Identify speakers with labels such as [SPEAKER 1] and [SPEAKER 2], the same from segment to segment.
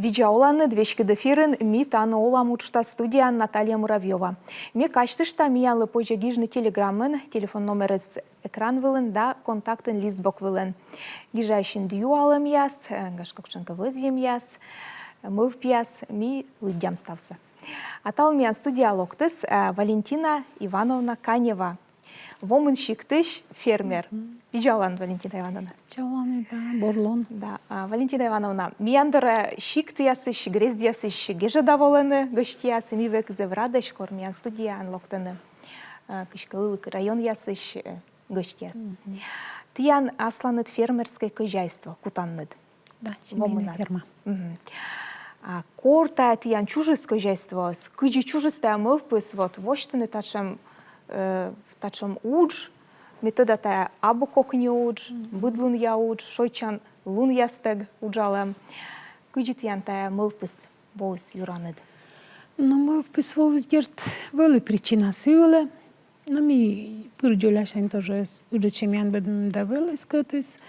[SPEAKER 1] Видеоланы двечки дефирын ми таны оламучта студия Наталья Муравьева. Ми качтышта миялы пожегижны телеграммын, телефон номерыз экран вылын да контактын листбок вылын. Гижайшин дью алым яс, гашкокшынка вызьем яс, мыв пьяс, ми лыдям ставсы. Атал миян студия локтыс Валентина Ивановна Канева. Вомын шиктыш фермер. Видеолан, Валентина Ивановна.
[SPEAKER 2] Чауланы, да, борлон.
[SPEAKER 1] Да, Валентина Ивановна, мияндыр шикты ясыш, грезд ясыш, геже даволыны гышти ясы, ми век зеврадыш, кор миян студия локтыны. Кышкылык район ясыш, гышти яс. Тиян асланыт фермерское хозяйство, кутанныт.
[SPEAKER 2] Да, семейная ферма.
[SPEAKER 1] Корта тиян чужес хозяйство, кыджи чужестая мывпыс, вот, воштыны тачам удж, метода та або кокни удж, быдлун я удж, шойчан лун ястег уджалам. Кыджи тиян та мывпыс боус юраныд?
[SPEAKER 2] Но мывпыс вовс герт вели причина сивеле. Но ми пырджоляшань тоже удже миян бедм да вели скотыс.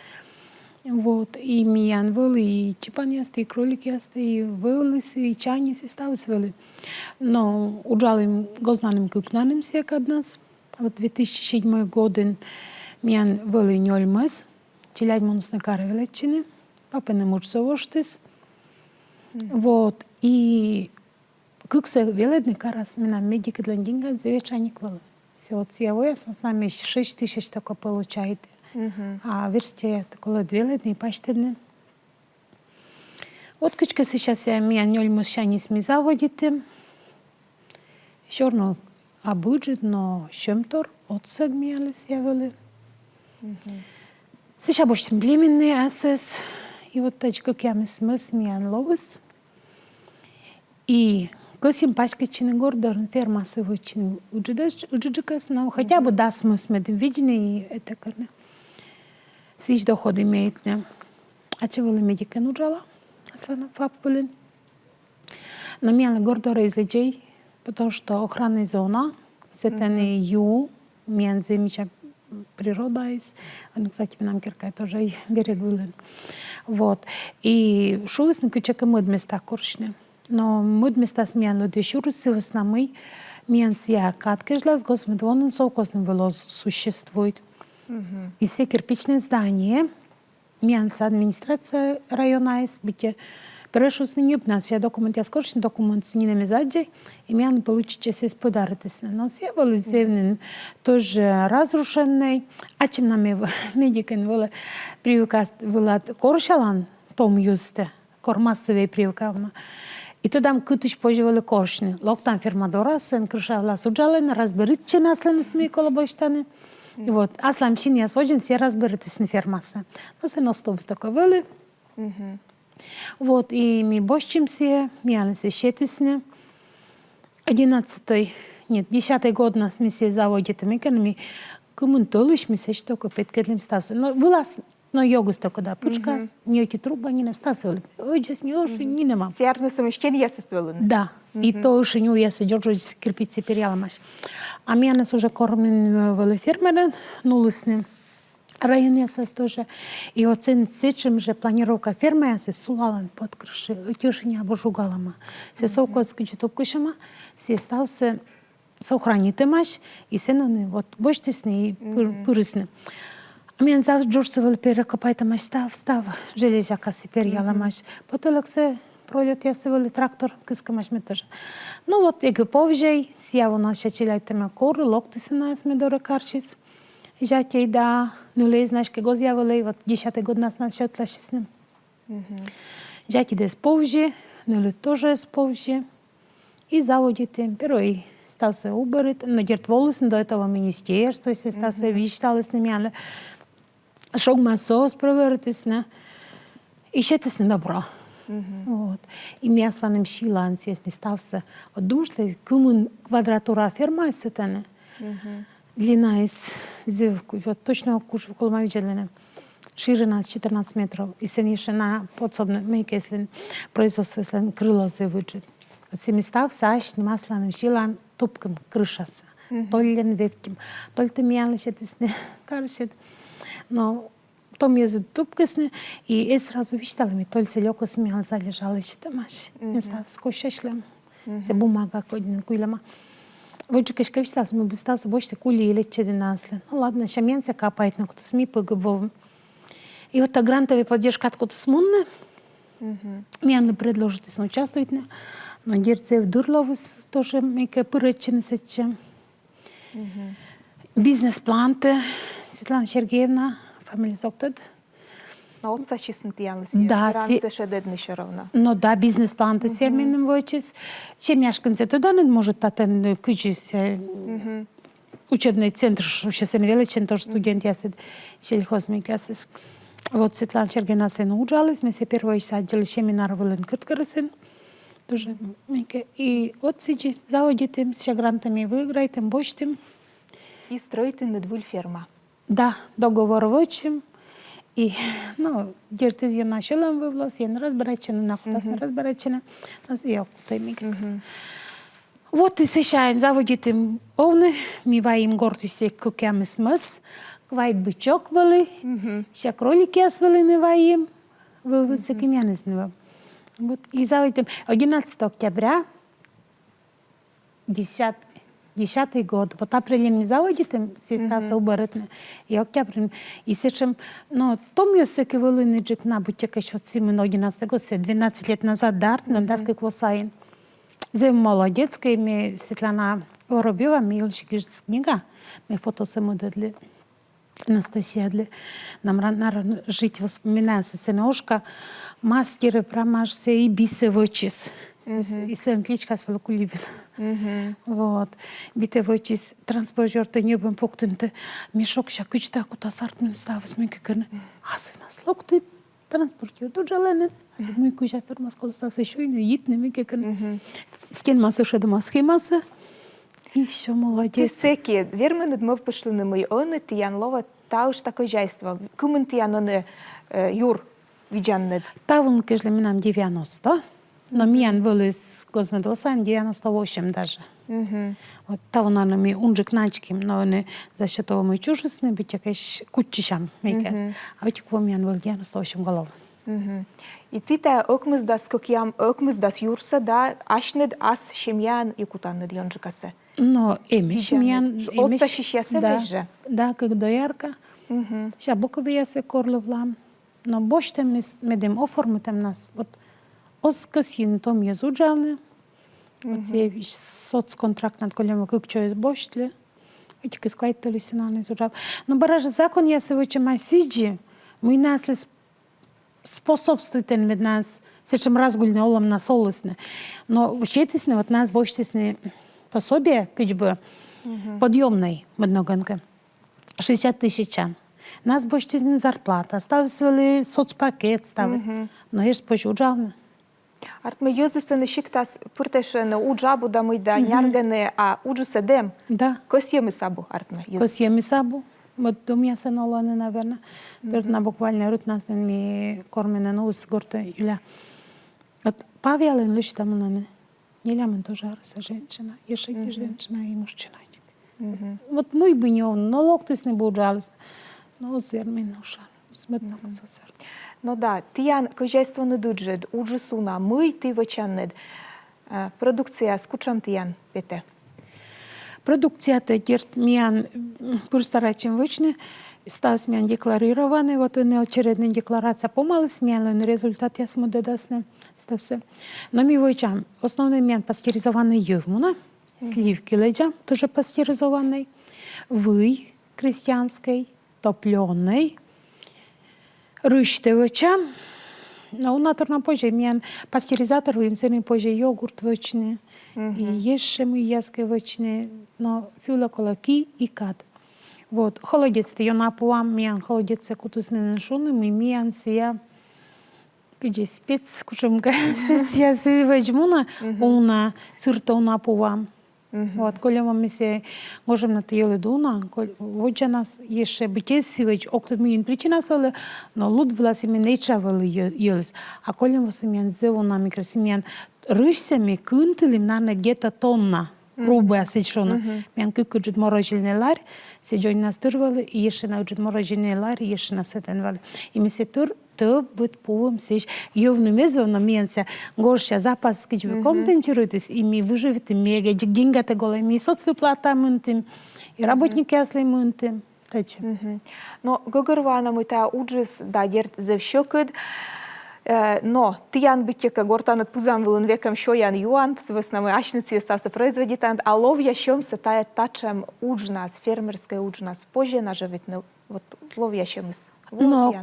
[SPEAKER 2] Вот, и миян вели, и чипан ясты, и кролик ясты, и велис, и чанис, и ставис вели. Но уджалим гознаним кукнаним сек од нас. Вот 2007 годин миян вели ньольмыз, челядь монусны кары велечины, папа не мучсовоштыс. Вот, и куксе веледный карас, мина медика для деньга завечаник вели. Все вот я с нами 6 тысяч только получаете. А версия ясты коли веледный паштедный. Вот кучка сейчас я миян ньольмыз шанис ми заводите. Черно а бюджет, но щемтор отсег миялись явили. Сейчас больше племенный асес. И вот точка кями смыс миян ловис. И косим пачкачины гордорн ферма сывычины уджидыкас, но хотя бы да смыс медым видны и это корне. Сич доход имеет ли. А чего ли медика нуджала? Аслана фаб были. Но миян гордора из людей. Потому что охранная зона, сетены ю, миян земича природа есть. Он, кстати, нам киркай тоже берег вылен. Вот. И шувесны кучака мыд места коршни. Но мыд места с миян люди шурысы в основном миян сия каткежлас, госмед вон он совкосным велоз существует. И все кирпичные здания, миян с администрация района есть, бите Перешус не обнас, я документ, я скорочный документ с ними заджай, и меня получится сейчас подарить. Но все были зевнен тоже разрушенный, а чем нам медикин был привыкать был коршалан том юсте, кормассовые привыкавна. И тогда кутыч поживали коршни. Локтан фермадора, сын крышавла суджален, разберитче наслен с ней колобойштаны. И вот, аслам чин я своден, все разберитесь на фермаса. Но сын остов такой Вот, и мы бощимся, миялись щетисне. 10-й год нас миссия заводит, мы комментолыш миссия, что купить кедлим стався. Но вылаз, но йогус только да, пучкас, никакие трубы не стався. Ой, здесь не оши, не нема.
[SPEAKER 1] Сиарны сумещен ясыствелын?
[SPEAKER 2] Да, и то оши не уясы, держусь кирпицы переяламаш. А миянас уже кормим вели фермеры, нулысны. Район ясас тоже. И оцен сечем же планировка фермы ясас сулалан под крыши. Тюши не обожугалама. Се совкос кучетоп кушама, се стався сохранитымаш, и сеноны вот бочтесны и пырысны. А мен завжди джорсовали перекопайтамаш став, железяка си переяламаш. Потолок се пролет ясывали трактор, кыскамаш ме тоже. Ну вот, егэ повжей, сияво наша челяйтаме коры, локты се наесме до рекарчиц. Жатей да, нулей, знаешь, го з'явили, вот 10-й год нас счетла с ним. Жатей да сповжи, нулей тоже сповжи. И заводите, первый стався уберет, но дерт волосы до этого министерства, если стався вичтали с ними, але шок массос проверитесь, не? И щетесь не добро. Вот. И мясо нам щиланцы, если стався, вот думали, кому квадратура ферма есть это, не? Длина из зивку, вот точно куш в колома видели, ширина 14 метров, и сенишина подсобно, мейка, если производство, если крыло завыджет. Вот се места в саш, масланым щилан, топком крышаться, толен ветким, только мялышет, если карышет. Но Том езет тупкасне, и я сразу вещала, ми только лёко смеял, залежала, че там аж. Не став скощашлям. Се бумага кодин куйлема. Вот же кашка вещала, мы бы стал больше кули или че насле. Ну ладно, шаменца капает на кто-то СМИ погубовым. И вот та грантовая поддержка откуда смунна. Мне надо предложить, если участвовать. Но дерце в Дурловус тоже мейка пырочины сечем. Бизнес-планты. Светлана Сергеевна, фамилия Зоктод.
[SPEAKER 1] Но отца честно тиянлы
[SPEAKER 2] Да,
[SPEAKER 1] ранце шедедны ще равно.
[SPEAKER 2] Ну да, бизнес-планты семенным вочис. Чем яшканце туда не может татен кучись учебный центр, что сейчас величен, тоже студент ясед, сельхозмик ясед. Вот Светлана Сергеевна се научалась, мы се первый садили семинар в Ленкарсен. Тоже мейка. И вот сейчас заводите с грантами, выиграете, бочтем.
[SPEAKER 1] І строїти недвуль ферма.
[SPEAKER 2] Да, договор вочим. І, ну, дірти з єна шилом вивлос, єн розбирачена, на кутас не розбирачена. Я кутай мік. Вот и сещаем заводите овны, миваем гордости кукями смыс, квайт бычок вали, ща кролики освали не ваим, вы высоким я не знаю. Вот, и заводите 11 октября 10-й год. Вот апрелем заводите, сестав уборотне, и октябрем. И сечем, но том ёсеки волыны джик набуть якась вот симын 11 год, 12 лет назад дарт, но даска квосаин. Зем молодецкая, ми Светлана Воробьева, ми Юльчик книга, ми фото самодедли. Анастасия для нам рано жить воспоминается сыношка, мастеры промажься и бисы вычис. И сын кличка свою любит. Вот. Бите вычис транспортер то не бым поктынты мешок щакыч так куда сартмен ставыс мы кекерне. А сын слог ты транспортер тут жалены. Мы куча фирма сколостался еще и не идны мы кекерне. Стен масса шедома схемаса. И все, молодец.
[SPEAKER 1] Тисеки, вірми недмов пішли на мої они, тиян лова, та уж таке жайство. Кумен тиян они юр віджаннед.
[SPEAKER 2] Та вон кежли минам 90, но миян вылез космедосан 98 даже. Вот та вон она ми унжик начким, но они за счет того мы чужесны, быть якась кучищам мейкес. А вот кво миян выл 98 голов.
[SPEAKER 1] І ти та окмиздас кокям, окмиздас юрса, да, ашнед ас шем'ян і кутаннед йонжикасе.
[SPEAKER 2] Но эмиш миян...
[SPEAKER 1] Отца шишясе
[SPEAKER 2] да,
[SPEAKER 1] веже.
[SPEAKER 2] да, как доярка. Ша бокови я се корловлам. Но боштем медем оформитем нас. Вот оскасин том je zuđalne. Вот се соцконтракт над колема как čo je boštle. Эти кискайтали синаны zuđal. Но бараж закон я се выче май сиđi. Мы насли способствуйтен мед нас. Сечем разгульне олам нас олысне. Но вчетисне вот нас боштисне пособие, как бы подъемной медноганка. 60 000. Нас боштисне зарплата. Ставили соцпакет, ставили. Но есть пожужалне.
[SPEAKER 1] Артме йозисе не шиктас пуртеше на уджабу да ми да няргене, а уджу седем.
[SPEAKER 2] Да.
[SPEAKER 1] Косьєми сабу, Артме.
[SPEAKER 2] Косьеми сабу. Вот до меня се налоне, наверное. Перед на буквально рут нас ми кормене на ус горта Юля. Вот Павелин лишь там на не. Нелямен тоже арса женщина. Еще и женщина, и мужчина. Вот мы бы не он, но локтис не буджалась. Но зермин ушан. Сметно кососвер.
[SPEAKER 1] Ну да, тиян кожайство не дуджед, уджу суна, ми ти вачаннед. Продукція скучам тиян пете.
[SPEAKER 2] Продукция дерт миян пурстарачем вычне, став миян декларированный, вот он очередная декларация помалась, миян результат я смуде дасне, стався. Но ми вычам, основной миян пастеризованный ювмуна, сливки леджа, тоже пастеризованный, вый крестьянский, топленый, рыжте вычам, но у наторна позже миян пастеризатор вымсены позже йогурт вычне, и еще мы яски вычне, но сила колоки и кат. Вот, холодец я напуам, миян холодец кутусны шуны, мы миян сия, где спец, кушумка, спец я сывачмуна, уна сырта напуам. Вот, коли ми се можемо на тієли дуна, отже нас є ще битєсівич, октоміїн причина свали, но луд власі ми не чавали єлись. А коли ми сем'ян зеву на мікросем'ян, ришсями кынтилим на где-то тонна. грубая сечона. Мен күкүжүт мороженелар, сечона стырвалы, и ешина уджут мороженелар, ешина сетенвали. И месе тур то будет полом сеч. Ёвну мезовно менся горща запас кичве компенсируйтесь, и ми выживет мега, деньги-то голые, ми соцвыплата мынтым, и работники асли мынтым.
[SPEAKER 1] Но гогорвана мы та уджис да герт зевщокыд, но тиян битека гортанат пузам вылын векам шоян юан, с веснамы ашницы стався производитант, а лов ящемся тая тачем уджнас, фермерская уджнас, позже наживит, вот лов ящемыс.
[SPEAKER 2] Но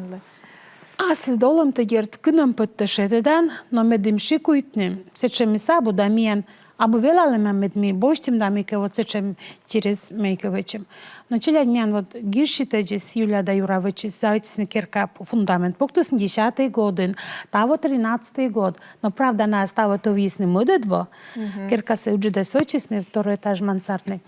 [SPEAKER 2] асли долом те герт кынам пыттышедедан, но медим шикуйтнем, сечем сабу да миян, абы велалема медми боштим да мике вот сечем через мейковичем. Но челядь миян вот гиршите джес Юлия да Юравичи завитисни керка фундамент. Поктус 10-й годин, таво 13-й год. Но правда на става то висни мыдедво, керка се уджиде свойчисни второй этаж мансардный.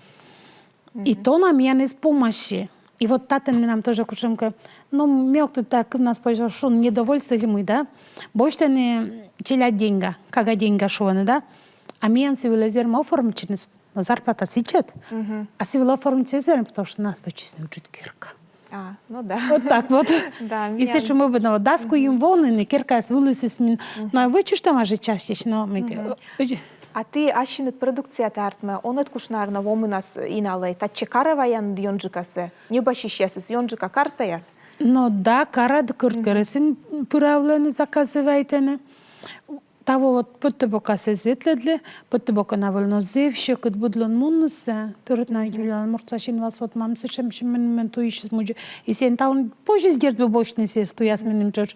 [SPEAKER 2] И то нам миян из помощи. И вот татен нам тоже кушемка, ну, мёк-то так у нас пойшел, что недовольство ли мы, да? Больше не челядь деньга, кага деньга шоны, да? А миян си вылезерм оформчен, зарплата сичет, а си выл оформчен, потому что нас вычислили уджит кирка.
[SPEAKER 1] Ну да.
[SPEAKER 2] Вот так вот.
[SPEAKER 1] Да,
[SPEAKER 2] и сечем мы бы на даску им вон, и кирка с вылезет, но вычиш там аже частично.
[SPEAKER 1] А ты ашинет продукция тартме, он откушнарно вом у нас иналей, та чекарова ян йонджикасе, не башищесес, йонджика карсаяс.
[SPEAKER 2] Ну да, карад курткаресин пуравлены заказывайтены. Того вот подтебока се светледле, подтебока на вълнозев, ще кът будлон мунусе, турът на Юлиан Мурцачин вас вот мам сечем, че мен то ищи смуджи. И сен таун позже сгерт би бочни се стояс меним чоч.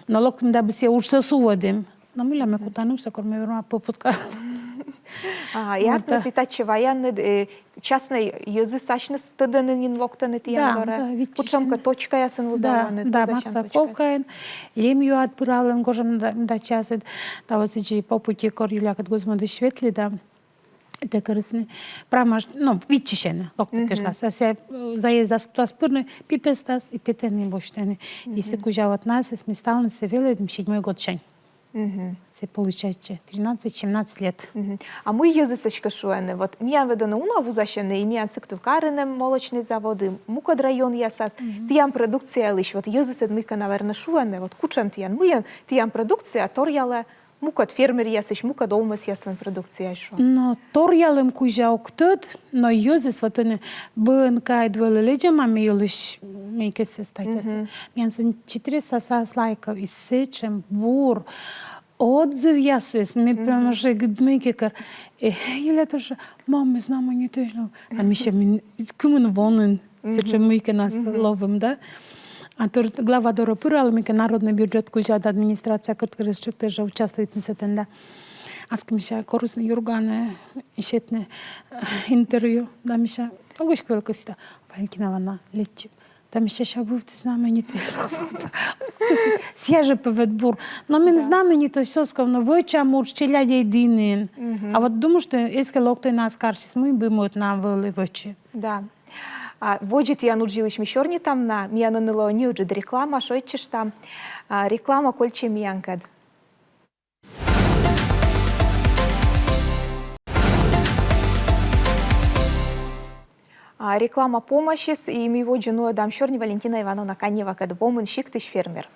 [SPEAKER 2] Но локтим да би се уж сасувадим. Но миля ме кутанум се корме верма попутка.
[SPEAKER 1] Яртне ти таче ваянне частной язы сачнес тыдынын локтаны тиян горе. Почемка точка ясын вузаланы.
[SPEAKER 2] Да, макса полкаен. Лем юат пурален гожам да часет. Тава сечи по пути кор Юля кат гузма да шветли да. Те корисни. Прамаш, ну, вичишене. Локта кешлас. А се заезда с пурны пипестас и петени боштени. И се кужават нас, сме стални се веледим 7 год чань. Це получается 13-17 лет.
[SPEAKER 1] А мы язысочка шуэны. Вот миян ведоны уна вузащены, и миян сыктывкарыным молочные заводы, мукад район ясас. Тиян продукция лишь. Вот язысед мыка, наверное, шуэны. Вот кучем тиян мыян, тиян продукция, торяле, мукад фермер ясыш, мукад олмас яслан продукция шуэн.
[SPEAKER 2] Но торялым кужа уктыд, но языс вот они бын кайд вылыледжем, а мы юлыш мейке се статясы. Миян сын 400 сас лайков и сечем, бур, отзыв ясыс, мы прямо же гдмейке кар. Или тоже, мам, мы знаем, они точно. Там еще кумен вонын, сечем мейке нас ловим, да? А тут глава Дора Пыралмика, народный бюджет кужада администрация, которая тоже участвует в этом, да. А с кем еще корыстный юрганы, ищетне интервью, да, Миша, огонь квелкоста, Валентина Ивановна, лечи. Там ще шабувці знаменитий. С'яже певедбур. Но мен знаменитий соскав, но вича мур челядя єдинин. А вот думаю, что если локтой нас карчис, мы бы мот нам вели вичі.
[SPEAKER 1] Да. Воджит я нуджились мещерни там на миянонило не уджит реклама, что ищешь там реклама кольче миянкад. Реклама помощи с и его женой дамщерни Валентина Ивановна Канева, когда вомын шиктыш фермер.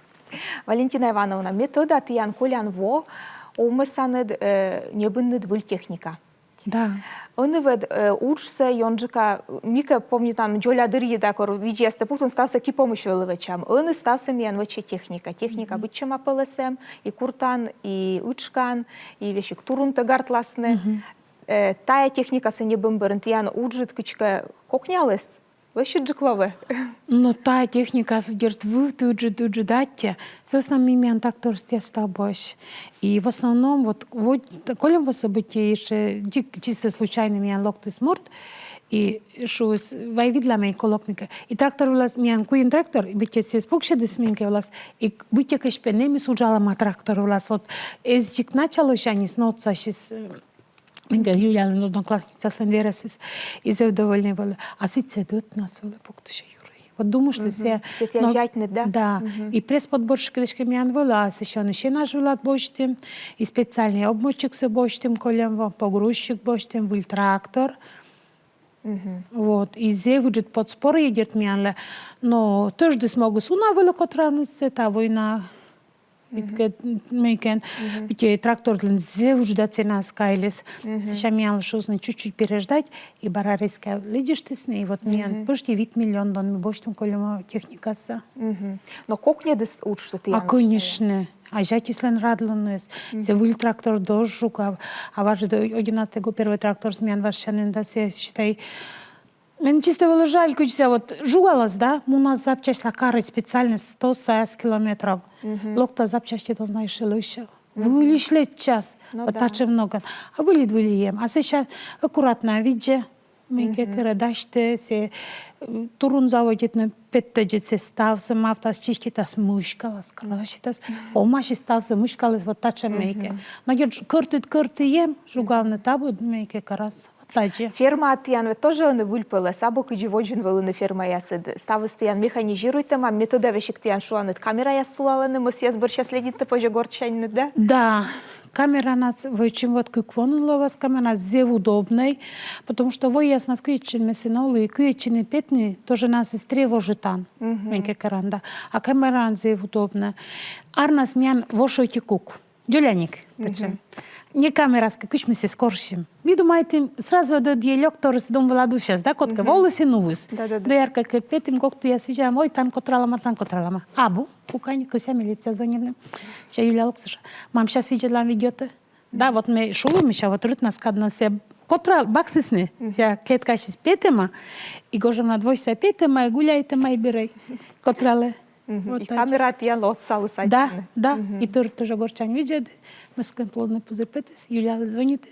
[SPEAKER 1] Валентина Ивановна, метода тиян колян во, умысанед небыннед выль техника.
[SPEAKER 2] Да.
[SPEAKER 1] Он вед учся, йонджика, мика, помню, там, джоля дырьи, да, кор, виджесте, пусть он стався ки помощь велывачам. Он стався миян ваче техника. Техника бычем апелесем, и куртан, и учкан, и вещи ктурун тагартласны. Тая техника се не бымбырын, тиян уджит кычка кокнялес. Вещи джикловы.
[SPEAKER 2] Но та техника сдержит уджидатте. Собственно, мимян трактор стеста больше. И в основном, вот колем в событии еще чисто случайно миян локты сморт, и что вайвидла мей колокника. И трактор влас миян куин трактор, и быть се спокше десминке влас, и быть якаш пенеми суджала ма трактор влас. Вот эзчик начало шани сноца шис. Юлиан одноклассница Лендересис и завдовольнивали. А сице дот нас вели поктуше Юрий. Вот думаешь ли се...
[SPEAKER 1] Это ятнет, да?
[SPEAKER 2] Да. И пресс-подборщик дешкемян вела, сещен еще наш вилат бочтим, и специальный обмотчик се бочтим, колем погрузчик бочтим, вил трактор. Вот. И зе выжит под спор едет мянле. Но тоже да смогу суна великотравнице, та война. Мейкен, ведь трактор для зе уже до цена скайлес. Сейчас мянле шозны чуть-чуть переждать, и барарейская лидишь ты с ней. Вот мян, почти вид миллион дон, мы бочтим колем техникаса.
[SPEAKER 1] Но как не дес учишься ты?
[SPEAKER 2] А конечно. А жатислен радлонес. Се вил трактор дожук, а ваше до 11-го первый трактор смян варшанен, да се считай. Мен чисто было жаль, куча вот жугалась, да? У нас запчасть лакарить специально 160 километров. Локта запчасти то знаешь лучше. Вылишли час, вот так много. А вылием. А сейчас аккуратно виде. Мы как даште се турун заводит на 5 се стався, мав тас чиститас мушкалас, крашитас. Омаши стався мушкалас вот тача мейке. Надер къртием, жугавна табу мейке карас. Таче.
[SPEAKER 1] Ферма атиян тоже не выльпала, сабо кыживоджин вылыны ферма ясыд. Ставы стаян механизируйте, мам метода вещик тиян шуланет. Камера ясулаланы, мы съезд борща следит-то позже горчанет, да?
[SPEAKER 2] Да. Камера нас очень вот как вонловас, камера зе удобной, потому что вы ясно скучен месиноли и кучены пятни тоже нас из тревожитан, меньке каранда, а камера зе удобная. Арнас мян вошойте кук, джуляник, не камера с какой мы се скоршим. Ви думаете сразу до диалектор с дом владу сейчас, да, котка волосы новыс. Да ярко как петим как-то я свечам, ой танко тралама. Абу. Кукань, кося милиция звонила. Сейчас Юлия Луксыша. Мам сейчас видела видео-то. Да, вот мы шулы, мы сейчас вот рут нас кадна се котрал баксисны. Я кетка сейчас петема. И гожем на двойся петема, и гуляйте май бирай. Котрале.
[SPEAKER 1] И камера тиян лотсалы сайт.
[SPEAKER 2] Да. И тоже горчань видят. Мы с кем плотно позырпетесь. Юлия звонит.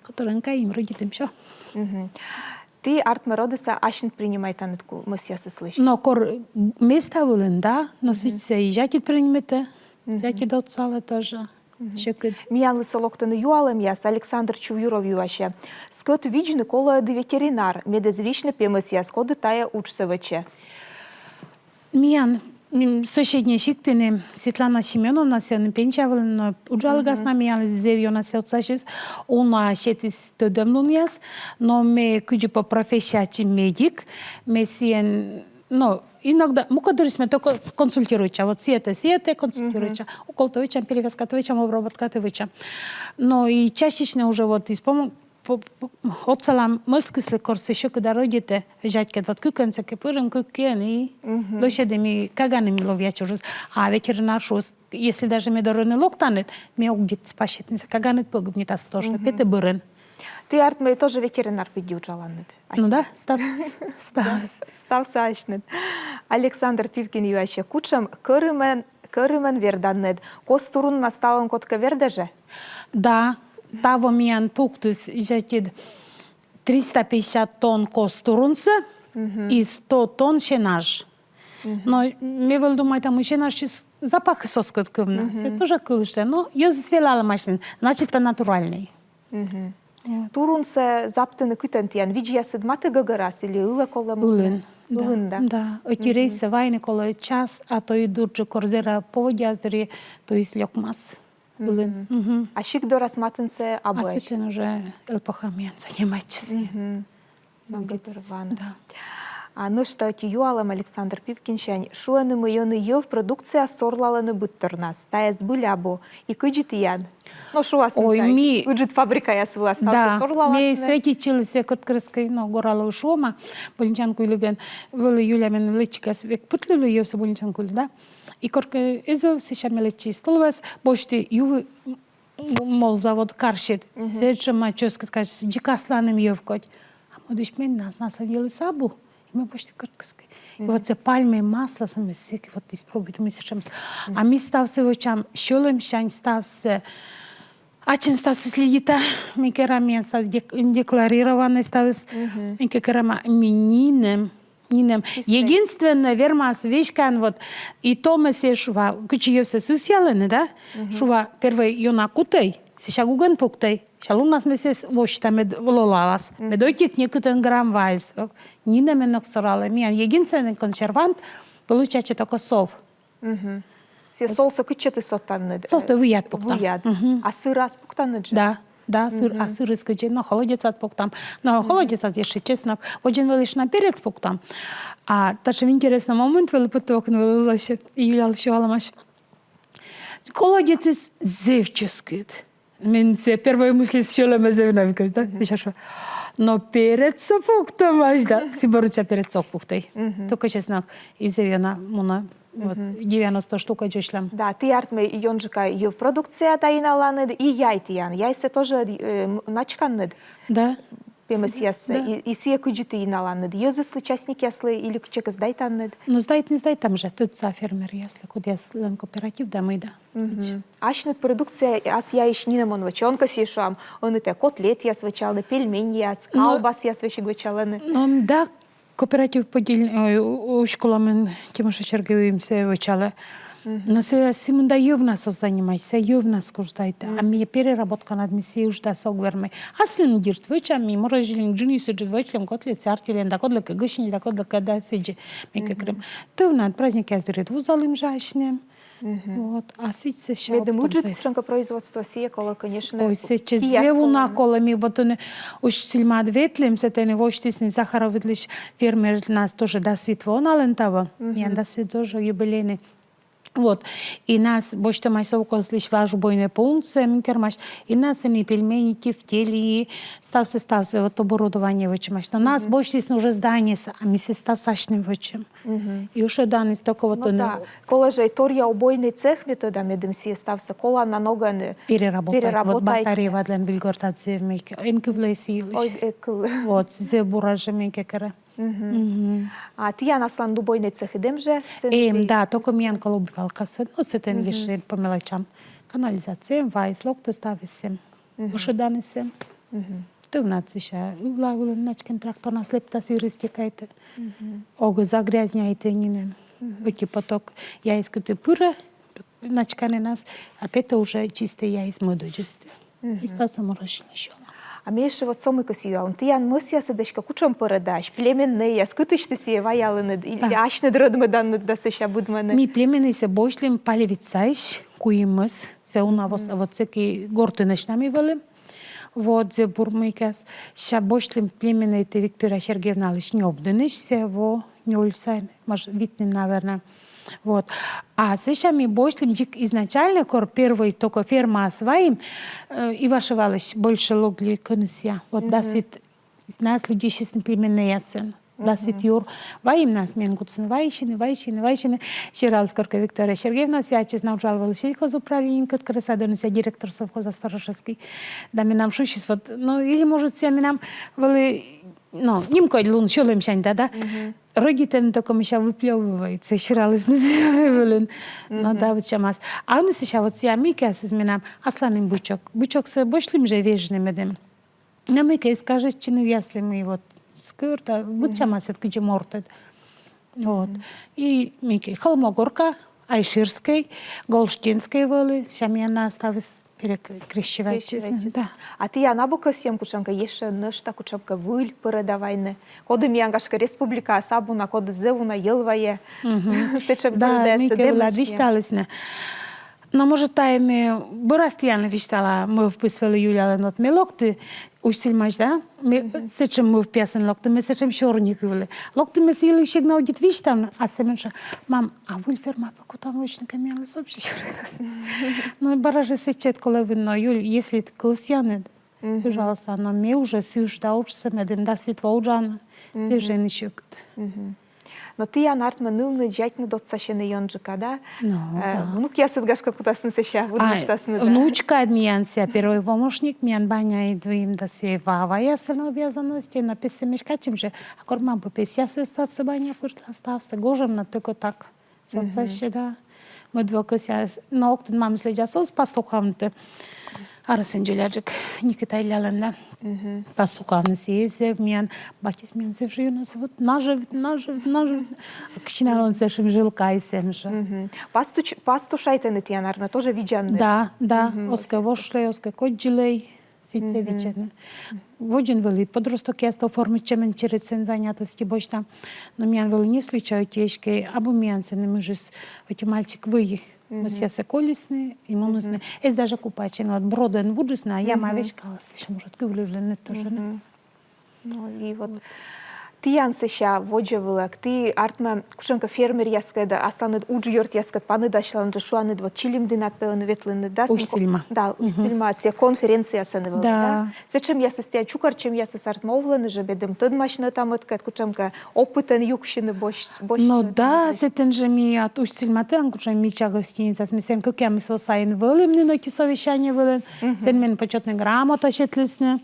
[SPEAKER 2] Которанка им родитым все.
[SPEAKER 1] Ты артме родиса ашин принимай танетку, мы сейчас слышим.
[SPEAKER 2] Но кор места вылен, да, но сейчас и жакет принимете, жакет от сала тоже.
[SPEAKER 1] Миян лысолоктаны юалым яс Александр Чувюров юаще. Скот виджны кола де ветеринар, медезвичны пемыс яс коды тая учсеваче.
[SPEAKER 2] Миян соседние щиктыны Светлана Семеновна сен пенчавыл, но уджалгас на миян зевьона сеутсашис, она щетис tödömnun яс, но мы куджи по профессии медик, мы сен, ну, иногда, мы мы только консультируем, вот сиете, консультируем, уколтовичам, перевязкатовичам, обработкатовичам. Но и частично уже вот исполнен от салам мыскысли корсы еще когда родите жадьки вот кукенцы кипырым кукени лошадями каганами ловят уже а ветеринар шус если даже медороны локтанет мне убит спасет не каганет погубнет ас потому что пете бырен.
[SPEAKER 1] Ты артме тоже ветеринар пидюджаланет.
[SPEAKER 2] Ну да, став
[SPEAKER 1] сашнет. Александр Пивкин юаще кучам кырымен верданнет. Костурун насталын котка вердеже?
[SPEAKER 2] Да. Таво миян пуктус жакид 350 тонн костурунса и 100 тонн шенаж. Но мне вел думаю, там шенаж запах соскот кывна. Это тоже кылыше, но я засвелала машин, значит, натуральный.
[SPEAKER 1] Турунсе заптыны күтентиян, виджи ясыд маты гагарас или ылы колым?
[SPEAKER 2] Улын.
[SPEAKER 1] Да.
[SPEAKER 2] Эти рейсы вайны коло час, а то и дурджи корзера поводяздри, то есть лёгмас.
[SPEAKER 1] А щик дорас матынсе абуэш?
[SPEAKER 2] А сетлен уже элпохамян занимайтесь.
[SPEAKER 1] Да. А ну что, тиюалам Александр Пивкинчань, шуаны мыёны ев продукция сорлаланы быттырнас, таяс былябу, и кыджит ян. Ну шуасын тай, кыджит фабрика яс властался сорлаласны.
[SPEAKER 2] Да, мне встретились кот крыской, но горала шума, болинчанку илеген, вылы юлямен лычкас, век пытлюлю евсы болинчанку, да? И корка извел сейчас мелечи столовас, бочты ювы мол завод каршит, седжима чёска кажется, джикасланым евкоть. А мы дышмен нас ели сабу. Мы почти кыркыской. И вот це пальми масло саме сики, вот испробуйте мы сейчас. А мы стався очам щелем щань стався. А чем стався следита? Мы керамien стався декларированный стався. Мы керама мининем. Единственное, вермас вещкан вот и то мы се шува, кучи се социалны, да? Шува первый юна кутей. Сега гуган пуктай. Шалу нас месес вошта мед вололалас. Медойте некутен грамм вайс. Нина менок сорала. Миян единственный консервант получается только сов.
[SPEAKER 1] Се солса кыччеты соттанны.
[SPEAKER 2] Софта выяд пуктам.
[SPEAKER 1] Выяд. А сырас пуктанны же?
[SPEAKER 2] Да, сыр, а сыр искачи, но холодец от пуктам. Но холодец от еще честно. Очень велиш на перец пуктам. А даже интересный момент вели поток вылилась. И Юля шеваламаш. Холодец из зевческит. Мен се первая мысль с щелами зевнавка, да? Сейчас но перец пуктам аж, да? Сиборуча перец пуктай. Только честно, и зевена муна. Вот, 90 штук отжишлям.
[SPEAKER 1] Да, ты артме йонжика и в продукция таиналанед, и яйтиян. Яйсе тоже начканнед.
[SPEAKER 2] Да.
[SPEAKER 1] Пемес ясы. И сие куджиты иналанед. Йозыслы частник яслы или кучек сдайтаннед.
[SPEAKER 2] Ну, сдать, не сдать, там же. Тут за фермер ясли, куда я кооператив, да, мы, да.
[SPEAKER 1] Ашнет продукция, ас я ищ не мон вачонка сишам. Он это котлет яс вачалны, пельмень яс, колбас яс вачиг вачалны.
[SPEAKER 2] Ну, да, кооператив у школами Тимоша Чергевимся вачала. Но се симунда ювна со занимайся, ювна скуждайте. А мне переработка над миссией уж да согвермы. А слин дирт вычами, морожелин джуни сиджит вычлем, котлет сартилен, да котлека гыщини, да котлека да сиджи. Меке крем. То над праздник я зрит узалым жашнем. Вот. А сидится сейчас.
[SPEAKER 1] Медом уджит пшенка производства сие кола, конечно.
[SPEAKER 2] Ой, сейчас зеву на колами, вот он уж сильма ответлим, с этой него штисни Захаров выдлиш фермер нас тоже до свитво налентава. Я до свит тоже юбилейный. Вот. И нас больше майсовка слышь важу бойне пункция, минкермаш. И нас они пельмени тефтели, стався вот оборудование вычимаш. Но нас больше уже здание, а мы се став сашним вычим. И уже данный такого то.
[SPEAKER 1] Ну да. Кола же тория обойный цех метода медом сие стався кола на ноган
[SPEAKER 2] переработать. Вот батарея вадлен вильгортация в мейке. Энкивлеси.
[SPEAKER 1] Ой, экл.
[SPEAKER 2] Вот, зе буража мейке кара.
[SPEAKER 1] А ти я наслан дубойний цех ідем же?
[SPEAKER 2] Да, только меня колубивалка. Ну, це ten jeszcze по мелочам. Канализация, вайслок, то ставится. Уже данися. То в нас еще влагу начкен трактор на слепта свиристи кайте. Ого загрязняйте нине. Эти поток яйскаты пыра начканы нас, а это уже чистый яйц мудочисты. И стал саморощенный еще.
[SPEAKER 1] А ми ще от соми косію, ти ян мисія сидешка кучом передаш, племінний, я скутиш ти сіє ваяли, і аж не дродми дан даси ще буд мене.
[SPEAKER 2] Ми племінний се бошлім палівіцайш, куїмис, це у нас вот цекі горти ночнами вели, вот зе бурмикас, ще бошлім племінний те Виктория Сергеевна лиш не обдениш се, во не ульсайн, маж витни, наверное. Вот. А сейчас мы бошлим изначально, первый только ферма своим, и вышивалась больше логли конусья. Вот да свет нас людей сейчас племенные ясен. Да свет юр. Ваим нас мен гуцен вайщины. Ширал скорка Виктория Сергеевна, сейчас научала сельхозуправление, который садонся директор совхоза Старошевский. Да мы нам шучись вот, ну или может все мы нам были, ну нимкой лун чулым щань да. Родители только мы сейчас выплевываются, ширались не заявлен, но да вот сейчас. А у нас сейчас вот я мика с менам асланым бычок с бошлим же вежным медем. На мика и скажет, что если мы вот скорта, вот сейчас это где мортет, вот. И мика Холмогорка, Айширской, Голштинской воли, сейчас меня на оставис перекрещивать. Да.
[SPEAKER 1] А ти я набука сім кучанка, є ще нешта кучанка виль передавайне. Коли м'янгашка республіка Сабуна, коли зевуна Єлває.
[SPEAKER 2] Да, мика влад висталисне. Но может тайме бурастияна вистала, мы вписывали Юля нот мелокты, усильмаш, да? Мы сечем мы вписаны локты, мы сечем чорник вели. Локты мы съели еще на аудит вистам, а семенша, мам, а вы ферма поку там очень камелы сообщи. Ну бараже сечет коли вино, Юль, если колосьяны, пожалуйста, но мы уже сюж да учимся, медем да свитва уджана, все уже не щекут.
[SPEAKER 1] Но ти я нарт минулне дятьне доца ще не йонджика, да?
[SPEAKER 2] Ну, да.
[SPEAKER 1] Внук я сидгашка кутасын се ще, будем штасны, да?
[SPEAKER 2] Внучка адмиян ся первый помощник, миян баня и двоим да се вава ясельна обязанности, но песе мешкачим же, а кормам попес ясе статься баня пыртла стався, гожем на только так. Це ще, да. Ми двока ся, на октен мам следя сос пастухам-то. Арасынчелячек Никита Иляланда. Пасуханы сезе, мен батис мен севжи нас вот нажив. Кичинарон сешим жилка семже.
[SPEAKER 1] Пастушайтены тиян арна тоже видянны.
[SPEAKER 2] Да, оска вошле, оска коджилей. Сице видяны. Воджин вели подросток я стал формить чемен через занятости бочта. Но мен вели не случаю течки, або мен се не можешь эти мальчик вы. Мы се колесны, и монусны. Es даже купачен от броден вуджисна, я мавечкалась, еще может гывлевлены тоже.
[SPEAKER 1] Ну и вот тиян сеща воджевылак, ты артма кушенка фермер яскед, астанет уджьорт яскед, паны дашлан жашуанет вот чилимдинат пеон ветлены, да?
[SPEAKER 2] Устильма.
[SPEAKER 1] Да, устильма, це конференция сеневела, да? Зачем я состя чукар, чем я сартмовлены, же бедем тыдмашны там откат, кучемка опытен юкшины бош.
[SPEAKER 2] Ну да, сетен же ми от устильма тен, кучем ми ча гостиница, смесен как я мы свосаин вылым, не ноки совещание вылым, сен мен почетный грамота щетлесне,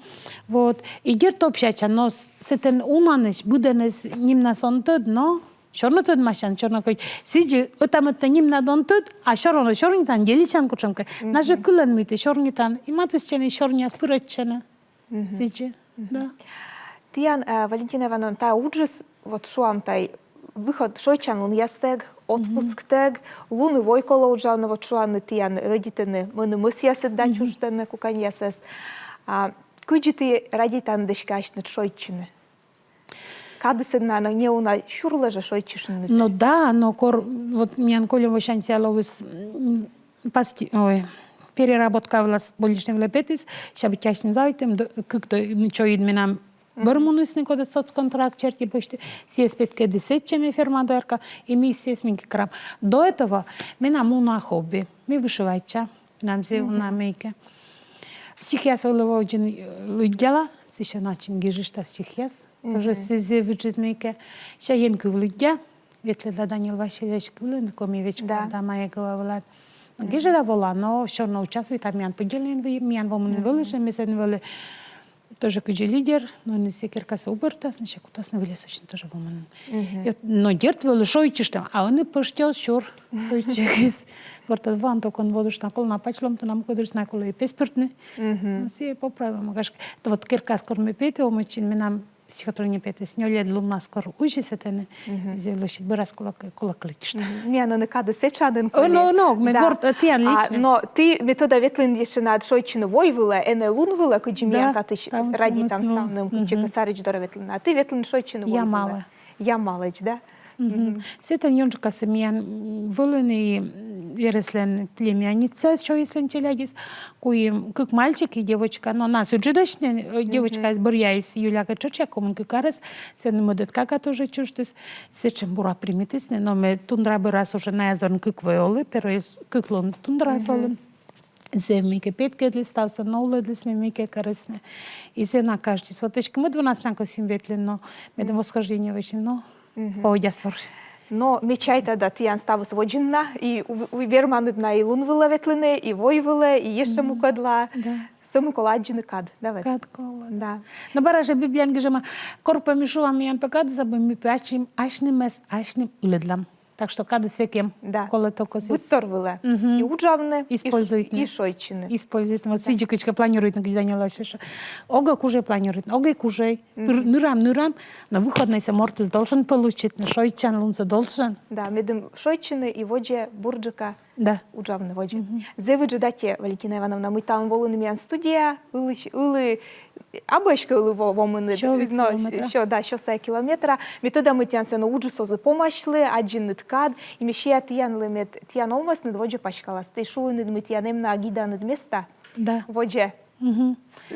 [SPEAKER 2] вот. И дерт общача, но сетен унаныш, буденес нимна сонтыд, но чорно тыд машан, чорно кой. Сиджи, это нимна донтыд, а чорнитан деличан кучемка. Наже кылен мыты, чорнитан, и матысчены, чорни аспыратчены. Сиджи, да.
[SPEAKER 1] Тиян, Валентина Ивановна, та уджис, вот шуам тай, выход шойчан лун ястег, отпуск тег, луны войкола уджаны, вот шуаны тиян, родитыны, мыны мыс ясет дач ужданы, кукан ясес. Кыджи ты родитан дышкашнет шойчины? Кадысына не уна шурлы же шойчишны.
[SPEAKER 2] Ну да, но вот меня Коля вошантиаловис переработка влас больничный влепетис, щабы тяжним завитым, как-то ничего идменам бърмунысны кодат соцконтракт черти почти, сиес петке 10 чеми фермадерка, и ми сиес минки крам. До этого меня муна хобби, ми вышивайча, нам зе на мейке. Стихия своего очень людяла, еще начин гижишта стихияс, тоже сизе вычит мейке. Ща енку влюдя, ветле да Данил Васильевич квилен, коми вечка да моя голова. Гиже да вола, но все равно участвует, а мян поделен, мян вомын вылышен, мы сен вели тоже кыджи лидер, но не секерка се убертас, не шекутас не вылез очень тоже вомын. Но дерт вели шойчиштем, а он и поштел шур, шойчигис. Гортат ван токон водуш на кол на пачлом, то нам кодырс на коле песпертны. Си поправил магаш. То вот керка скоро мы пете, омычин минам стихотворение пете, с нёлет луна скоро учится тене, зелощит бырас колоколитишта.
[SPEAKER 1] Мяно не кады сечаден коле.
[SPEAKER 2] Ну, мы горд тян лично.
[SPEAKER 1] Но ты метода ветлин еще над шойчину войвила, эне лун вила, кыджи мян катыш ради там ставным, кыджи касарыч дора ветлин. А ты ветлин шойчину войвила.
[SPEAKER 2] Я мало.
[SPEAKER 1] Я малыч, да?
[SPEAKER 2] Сетен ёнчка се мян вылыны вереслен племянница, что если телягис, куим как мальчик и девочка, но нас уджидочная девочка из Бурья, из Юляка Чуча, коммунка карас, сен модет кака тоже чуштис, сечем бура примитисне, но мы тундра бы раз уже наязорн как веолы, pero как лон тундра солен. Земмике петке листався, новле леснемике карасне. И се на каждый сваточка, мы 12 на косим ветлен, но мы до восхождения очень, но поводя спорш.
[SPEAKER 1] Но мечайте да тиян ставус воджинна, и уверманит на илун вила ветлине, и войвиле, и еще мукадла. Сому коладжины кад, давай.
[SPEAKER 2] Кад кола.
[SPEAKER 1] Да.
[SPEAKER 2] Но бараже бибьян гежема корпа мишуа миян пекад забы ми пячим ашним мес ашним ледлам. Так что кады свекем, кола токо сес.
[SPEAKER 1] Будь торвиле. И уджавне,
[SPEAKER 2] используйте.
[SPEAKER 1] И шойчины.
[SPEAKER 2] Используйте. Вот сидикочка планирует, на где занялась еще. Ога кужей планирует, ога и кужей. Нырам, на выходной се мортис должен получить, на шойчан лунца должен.
[SPEAKER 1] Да, медем шойчины и водже бурджика.
[SPEAKER 2] Да.
[SPEAKER 1] Уджавне водже. Зевиджи дате, Валентина Ивановна, мы там волны миян студия, или абешка или вомыны, що сай кілометра. Метода ми тянся на уджу созы помашли, аджин ткад, и мешия тян лемет, тян олмас над водже пашкалас. Ты шулы над мы тянем на агида над места.
[SPEAKER 2] Да.
[SPEAKER 1] Водже.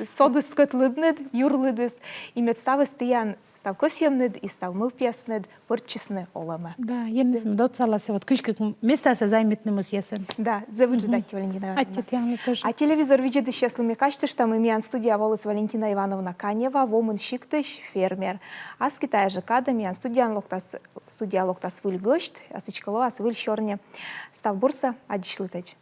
[SPEAKER 1] Содыс скотлыднед, юрлыдыс, и мет ставыс тян став косьемнед, и став мылпьяснед, вырчисны олама.
[SPEAKER 2] Да, я не знаю, доцалася, вот кышка места се займитнем съесен.
[SPEAKER 1] Да, завыджи дать, Валентина Ивановна.
[SPEAKER 2] А тетяна тоже.
[SPEAKER 1] А телевизор видит еще слыми качты, что мы миян студия волос Валентина Ивановна Канева, вомын шиктыш, фермер. А с Китая же када миян студия локтас выль гошт, а сычкало, а свыль щорне. Став бурса, а дишлытач.